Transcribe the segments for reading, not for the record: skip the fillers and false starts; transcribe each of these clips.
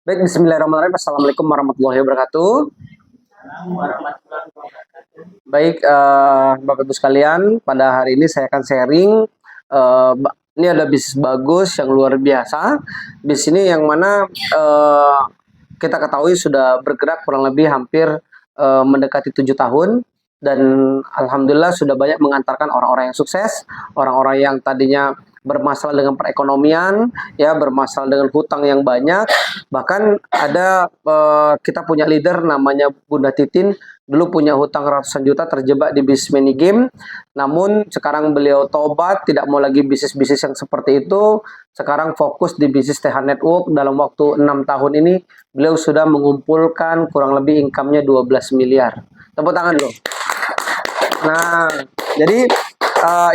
Baik, bismillahirrahmanirrahim. Assalamualaikum warahmatullahi wabarakatuh. Baik, Bapak Ibu sekalian, pada hari ini saya akan sharing. Ini ada bisnis bagus yang luar biasa. Bisnis ini yang mana kita ketahui sudah bergerak kurang lebih hampir mendekati 7 tahun. Dan alhamdulillah sudah banyak mengantarkan orang-orang yang sukses, orang-orang yang tadinya bermasalah dengan perekonomian, ya bermasalah dengan hutang yang banyak. Bahkan ada kita punya leader namanya Bunda Titin, dulu punya hutang ratusan juta, terjebak di bisnis mini game. Namun sekarang beliau tobat, tidak mau lagi bisnis-bisnis yang seperti itu. Sekarang fokus di bisnis TH Network. Dalam waktu 6 tahun ini beliau sudah mengumpulkan kurang lebih income-nya 12 miliar. Tepuk tangan dulu. Nah, jadi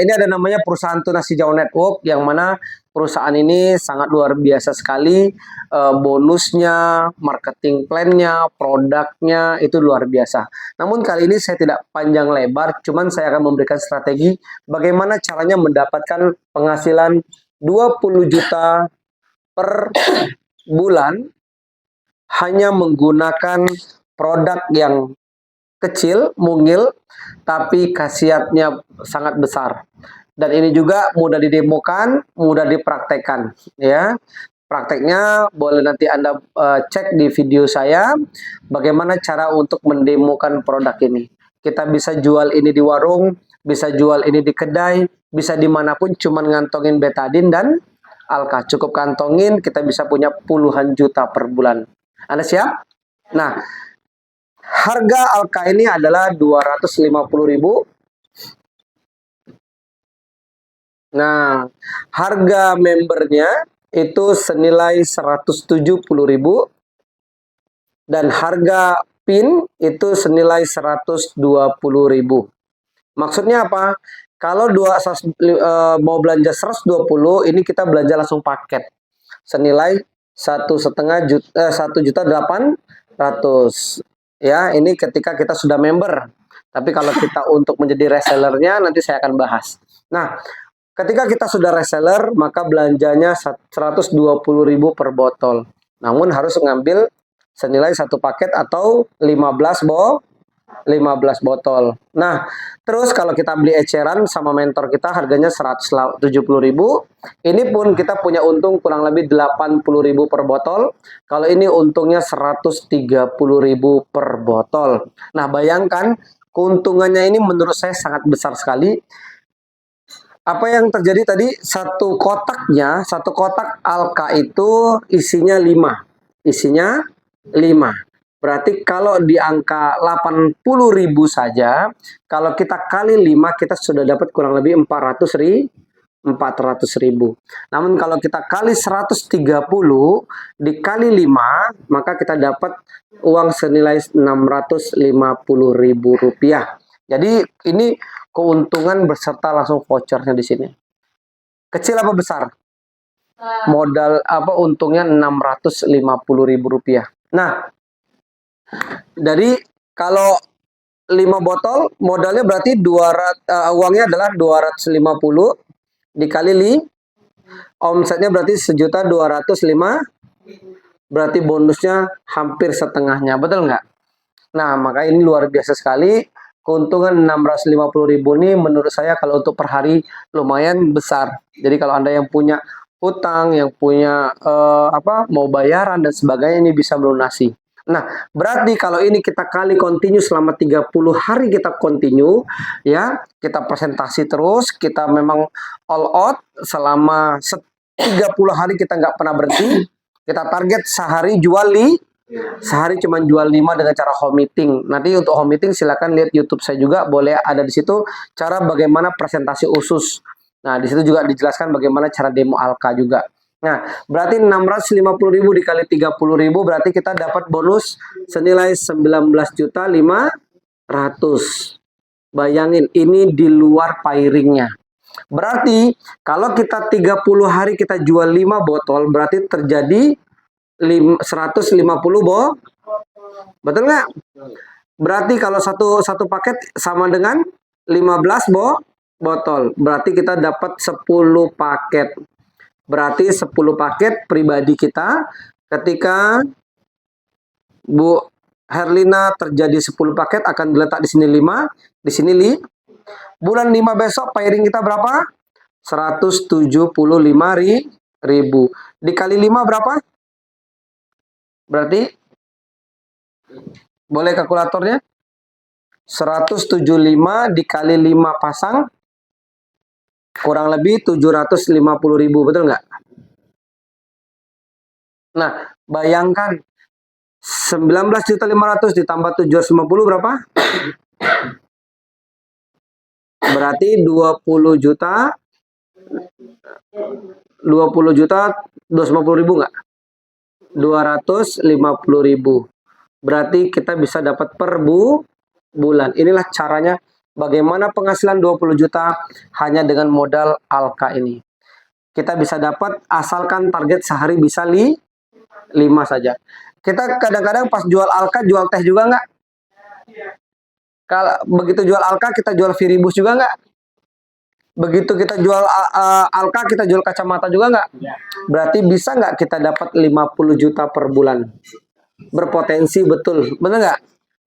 ini ada namanya perusahaan Tunas Hijau Network, yang mana perusahaan ini sangat luar biasa sekali. Bonusnya, marketing plan-nya, produknya itu luar biasa. Namun kali ini saya tidak panjang lebar, cuman saya akan memberikan strategi bagaimana caranya mendapatkan penghasilan 20 juta per bulan hanya menggunakan produk yang kecil, mungil, tapi khasiatnya sangat besar. Dan ini juga mudah didemokan, mudah dipraktekkan, ya. Prakteknya boleh nanti Anda cek di video saya, bagaimana cara untuk mendemokan produk ini. Kita bisa jual ini di warung, bisa jual ini di kedai, bisa dimanapun, cuman ngantongin betadin dan alka. Cukup kantongin, kita bisa punya puluhan juta per bulan. Anda siap? Nah, harga alka ini adalah 250.000. Nah, harga membernya itu senilai 170.000 dan harga pin itu senilai 120.000. Maksudnya apa? Kalau mau belanja 120, ini kita belanja langsung paket senilai 1.800.000. Ya, ini ketika kita sudah member. Tapi kalau kita untuk menjadi resellernya, nanti saya akan bahas. Nah, ketika kita sudah reseller, maka belanjanya 120.000 per botol. Namun harus mengambil senilai satu paket atau 15 botol. Nah, terus kalau kita beli eceran sama mentor kita harganya 170.000. Ini pun kita punya untung kurang lebih 80.000 per botol. Kalau ini untungnya 130.000 per botol. Nah, bayangkan keuntungannya ini menurut saya sangat besar sekali. Apa yang terjadi tadi, satu kotak alka itu isinya 5. Isinya 5. Berarti kalau di angka 80.000 saja, kalau kita kali 5, kita sudah dapat kurang lebih 400.000. Namun kalau kita kali 130 dikali 5, maka kita dapat uang senilai 650.000 rupiah. Jadi ini keuntungan beserta langsung vouchernya di sini. Kecil apa besar? Modal apa, untungnya 650.000 rupiah. Nah, dari kalau 5 botol modalnya berarti uangnya adalah 250 dikali omsetnya berarti 1.205.000, berarti bonusnya hampir setengahnya, betul nggak? Nah, maka ini luar biasa sekali. Keuntungan 650.000 ini menurut saya kalau untuk per hari lumayan besar. Jadi kalau Anda yang punya hutang, yang punya mau bayaran dan sebagainya, ini bisa melunasi. Nah, berarti kalau ini kita kali continue selama 30 hari, kita continue, ya, kita presentasi terus, kita memang all out selama 30 hari, kita nggak pernah berhenti. Kita target sehari sehari cuma jual 5 dengan cara home meeting. Nanti untuk home meeting silakan lihat YouTube saya juga, boleh ada di situ cara bagaimana presentasi usus. Nah, di situ juga dijelaskan bagaimana cara demo alka juga. Nah, berarti 650.000 dikali 30.000 berarti kita dapat bonus senilai 19.500.000. Bayangin, ini di luar pairingnya. Berarti kalau kita 30 hari kita jual 5 botol, berarti terjadi 150 betul nggak? Berarti kalau satu paket sama dengan 15 botol. Berarti kita dapat 10 paket. Berarti 10 paket pribadi kita Ketika Bu Herlina terjadi 10 paket akan diletak di sini 5, di sini bulan 5 besok pairing kita berapa? 175.000. Dikali 5 berapa? Berarti boleh kalkulatornya? 175 dikali 5 pasang kurang lebih 750.000, betul nggak? Nah, bayangkan 19.500 ditambah 750 berapa? Berarti 20 juta 250.000 nggak? 250.000. Berarti kita bisa dapat per bulan. Inilah caranya bagaimana penghasilan 20 juta hanya dengan modal Alka ini. Kita bisa dapat asalkan target sehari bisa 5 saja. Kita kadang-kadang pas jual Alka jual teh juga nggak? Kalau begitu jual Alka kita jual Viribus juga nggak? Begitu kita jual Alka kita jual kacamata juga nggak? Berarti bisa nggak kita dapat 50 juta per bulan? Berpotensi betul, benar nggak?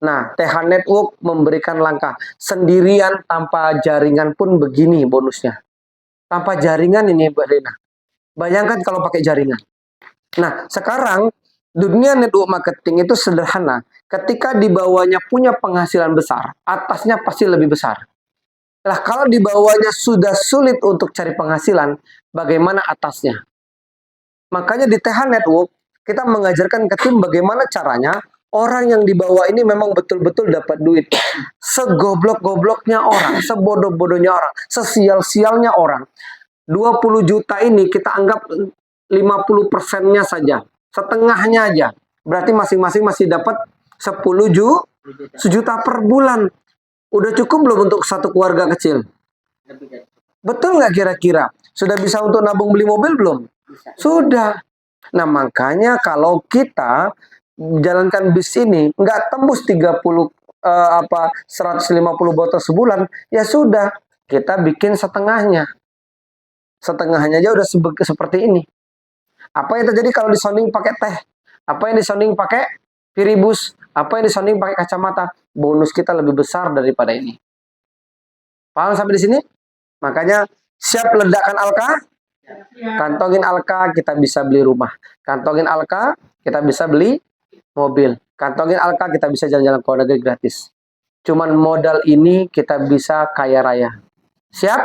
Nah, TH Network memberikan langkah sendirian tanpa jaringan pun begini bonusnya. Tanpa jaringan ini Mbak Rina. Bayangkan kalau pakai jaringan. Nah, sekarang dunia network marketing itu sederhana. Ketika di bawahnya punya penghasilan besar, atasnya pasti lebih besar. Nah, kalau di bawahnya sudah sulit untuk cari penghasilan, bagaimana atasnya? Makanya di TH Network, kita mengajarkan ke tim bagaimana caranya orang yang di bawah ini memang betul-betul dapat duit. Segoblok-gobloknya orang, sebodoh-bodohnya orang, sesial-sialnya orang. 20 juta ini kita anggap 50%-nya saja. Setengahnya aja. Berarti masing-masing masih dapat 10 juta per bulan. Udah cukup belum untuk satu keluarga kecil? Betul nggak kira-kira? Sudah bisa untuk nabung beli mobil belum? Sudah. Nah, makanya kalau kita jalankan bis ini nggak tembus 150 botol sebulan, ya sudah, kita bikin setengahnya. Setengahnya aja udah seperti ini. Apa yang terjadi kalau disonding pakai teh? Apa yang disonding pakai Viribus? Apa yang disonding pakai kacamata? Bonus kita lebih besar daripada ini. Paham sampai di sini? Makanya siap ledakan Alka? Kantongin Alka, kita bisa beli rumah. Kantongin Alka, kita bisa beli mobil. Kantongin Alka, kita bisa jalan-jalan ke luar negeri gratis. Cuman modal ini kita bisa kaya raya. Siap?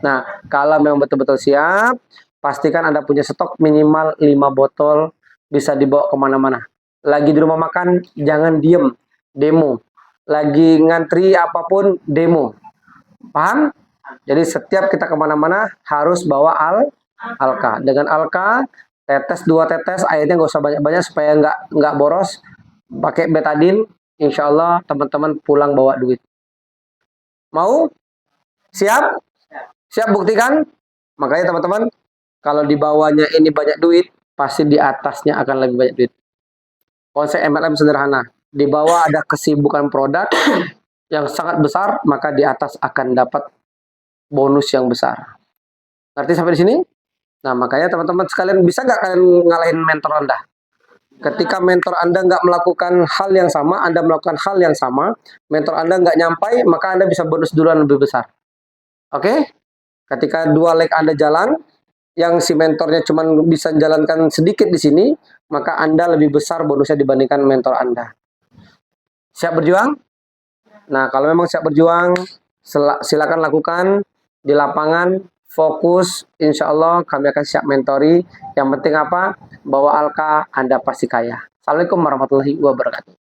Nah, kalau memang betul-betul siap, pastikan Anda punya stok minimal 5 botol, bisa dibawa kemana-mana. Lagi di rumah makan, jangan diem, demo. Lagi ngantri apapun, demo. Paham? Jadi setiap kita kemana-mana harus bawa Alka. Dengan Alka, tetes 2 tetes, airnya nggak usah banyak-banyak supaya nggak boros. Pakai betadin, insya Allah teman-teman pulang bawa duit. Mau? Siap? Siap buktikan? Makanya teman-teman, kalau di bawahnya ini banyak duit, pasti di atasnya akan lebih banyak duit. Konsep MLM sederhana. Di bawah ada kesibukan produk yang sangat besar, maka di atas akan dapat bonus yang besar. Ngerti sampai di sini? Nah, makanya teman-teman sekalian, bisa nggak kalian ngalahin mentor Anda? Ketika mentor Anda nggak melakukan hal yang sama, Anda melakukan hal yang sama, mentor Anda nggak nyampai, maka Anda bisa bonus duluan lebih besar. Oke? Ketika 2 leg Anda jalan, yang si mentornya cuma bisa jalankan sedikit di sini, maka Anda lebih besar bonusnya dibandingkan mentor Anda. Siap berjuang? Nah, kalau memang siap berjuang, silakan lakukan di lapangan, fokus, insya Allah kami akan siap mentori. Yang penting apa? Bawa Alka, Anda pasti kaya. Assalamualaikum warahmatullahi wabarakatuh.